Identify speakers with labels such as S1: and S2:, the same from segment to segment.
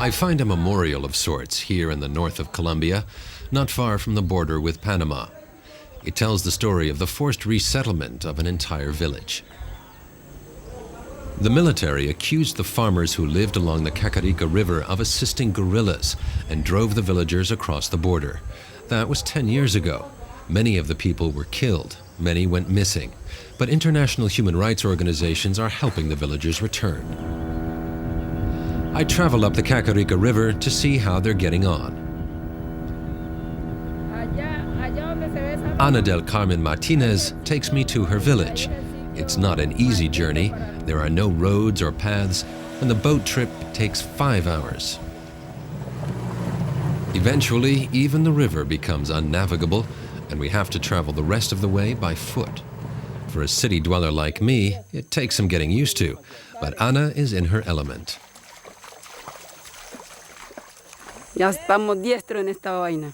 S1: I find a memorial of sorts here in the north of Colombia, not far from the border with Panama. It tells the story of the forced resettlement of an entire village. The military accused the farmers who lived along the Cacarica River of assisting guerrillas and drove the villagers across the border. That was 10 years ago. Many of the people were killed. Many went missing. But international human rights organizations are helping the villagers return. I travel up the Cacarica River to see how they're getting on. Ana del Carmen Martinez takes me to her village. It's not an easy journey. There are no roads or paths, and the boat trip takes 5 hours. Eventually, even the river becomes unnavigable, and we have to travel the rest of the way by foot. For a city dweller like me, it takes some getting used to, but Ana is in her element.
S2: Ya estamos diestros en esta vaina.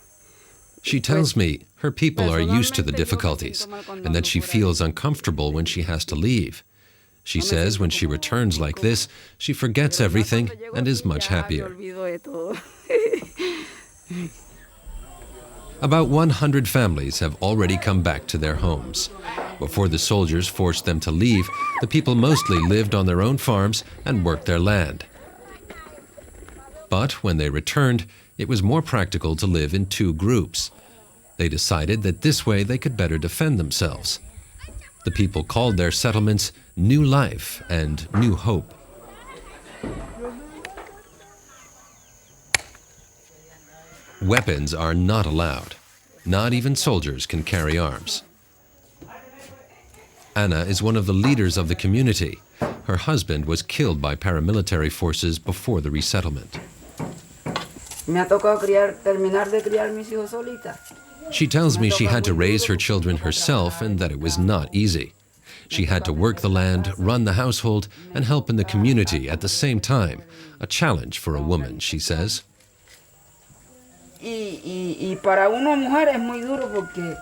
S1: She tells me her people are used to the difficulties and that she feels uncomfortable when she has to leave. She says when she returns like this, she forgets everything and is much happier. About 100 families have already come back to their homes. Before the soldiers forced them to leave, the people mostly lived on their own farms and worked their land. But when they returned, it was more practical to live in 2 groups. They decided that this way they could better defend themselves. The people called their settlements New Life and New Hope. Weapons are not allowed. Not even soldiers can carry arms. Ana is one of the leaders of the community. Her husband was killed by paramilitary forces before the resettlement. She tells me she had to raise her children herself and that it was not easy. She had to work the land, run the household, and help in the community at the same time. A challenge for a woman, she says.
S2: Y para uno mujer es muy duro porque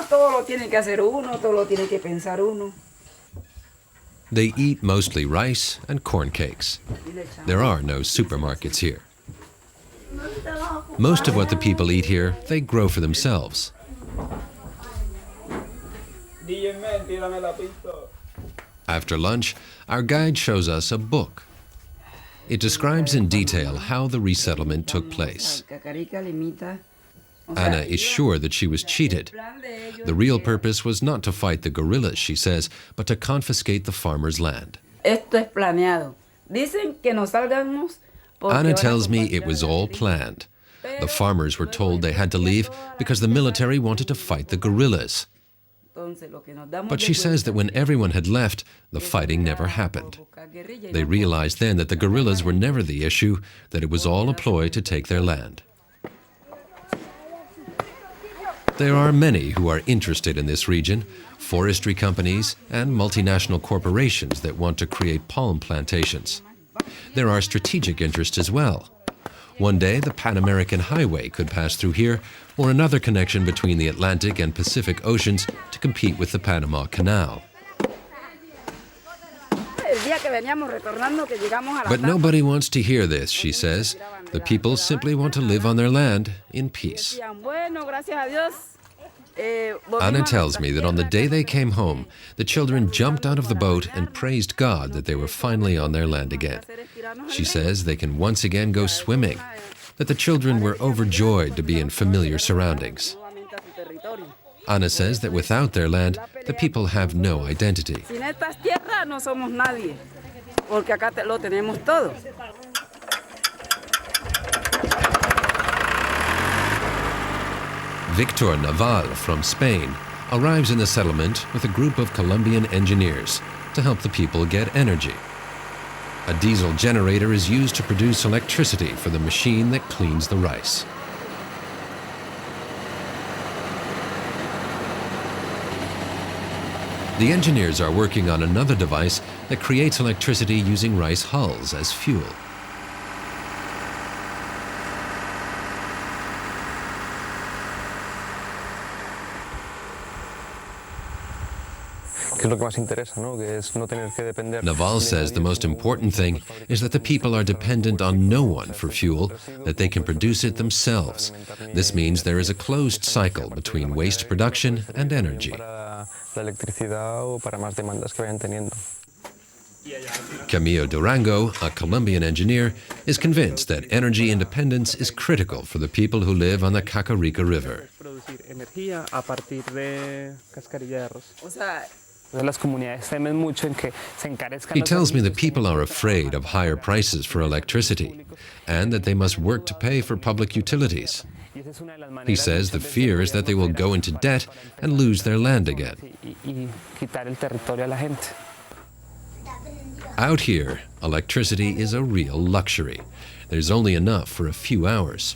S2: todo lo tiene que hacer uno, todo lo tiene que pensar uno.
S1: They eat mostly rice and corn cakes. There are no supermarkets here. Most of what the people eat here, they grow for themselves. After lunch, our guide shows us a book. It describes in detail how the resettlement took place. Ana is sure that she was cheated. The real purpose was not to fight the guerrillas, she says, but to confiscate the farmers' land. Ana tells me it was all planned. The farmers were told they had to leave because the military wanted to fight the guerrillas. But she says that when everyone had left, the fighting never happened. They realized then that the guerrillas were never the issue, that it was all a ploy to take their land. There are many who are interested in this region, forestry companies and multinational corporations that want to create palm plantations. There are strategic interests as well. One day, the Pan American Highway could pass through here, or another connection between the Atlantic and Pacific Oceans to compete with the Panama Canal. But nobody wants to hear this, she says. The people simply want to live on their land in peace. Ana tells me that on the day they came home, the children jumped out of the boat and praised God that they were finally on their land again. She says they can once again go swimming, that the children were overjoyed to be in familiar surroundings. Ana says that without their land, the people have no identity. Victor Naval from Spain arrives in the settlement with a group of Colombian engineers to help the people get energy. A diesel generator is used to produce electricity for the machine that cleans the rice. The engineers are working on another device that creates electricity using rice hulls as fuel. Naval says the most important thing is that the people are dependent on no one for fuel, that they can produce it themselves. This means there is a closed cycle between waste production and energy. Camilo Durango, a Colombian engineer, is convinced that energy independence is critical for the people who live on the Cacarica River. He tells me that people are afraid of higher prices for electricity and that they must work to pay for public utilities. He says the fear is that they will go into debt and lose their land again. Out here, electricity is a real luxury. There's only enough for a few hours.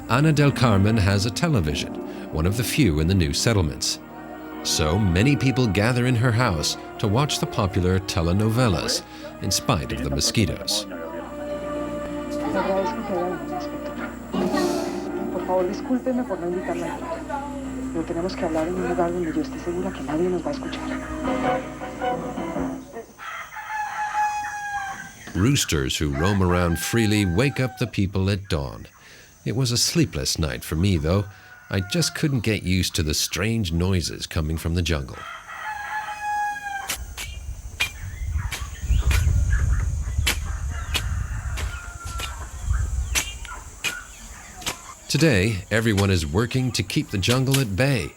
S1: Ana del Carmen has a television, one of the few in the new settlements. So many people gather in her house to watch the popular telenovelas, in spite of the mosquitoes.
S3: Por favor, discúlpeme por no invitarla aquí. Pero tenemos que hablar en un lugar donde yo esté segura que nadie nos va a escuchar.
S1: Roosters who roam around freely wake up the people at dawn. It was a sleepless night for me, though. I just couldn't get used to the strange noises coming from the jungle. Today, everyone is working to keep the jungle at bay.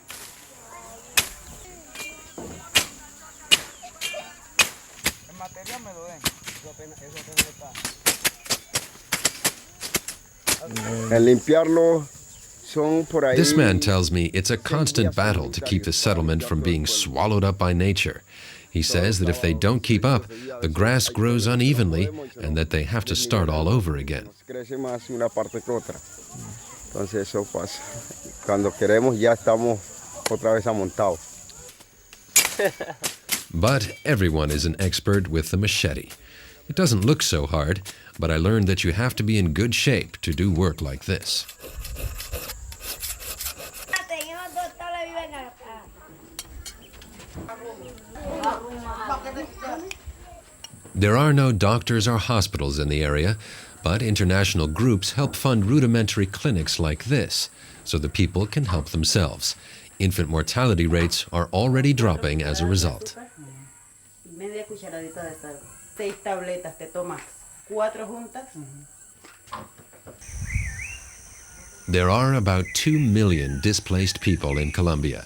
S1: This man tells me it's a constant battle to keep the settlement from being swallowed up by nature. He says that if they don't keep up, the grass grows unevenly and that they have to start all over again. But everyone is an expert with the machete. It doesn't look so hard, but I learned that you have to be in good shape to do work like this. There are no doctors or hospitals in the area, but international groups help fund rudimentary clinics like this, so the people can help themselves. Infant mortality rates are already dropping as a result. There are about 2 million displaced people in Colombia.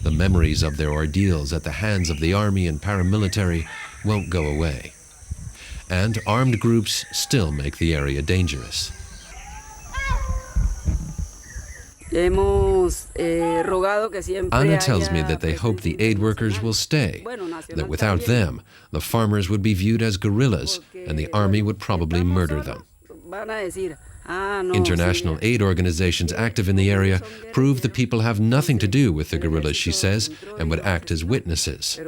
S1: The memories of their ordeals at the hands of the army and paramilitary won't go away. And armed groups still make the area dangerous.
S2: Ana
S1: tells me that they hope the aid workers will stay, that without them, the farmers would be viewed as guerrillas and the army would probably murder them. International aid organizations active in the area prove the people have nothing to do with the guerrillas, she says, and would act as witnesses.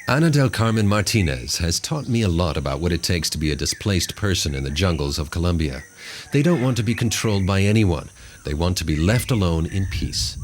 S1: Ana del Carmen Martinez has taught me a lot about what it takes to be a displaced person in the jungles of Colombia. They don't want to be controlled by anyone. They want to be left alone in peace.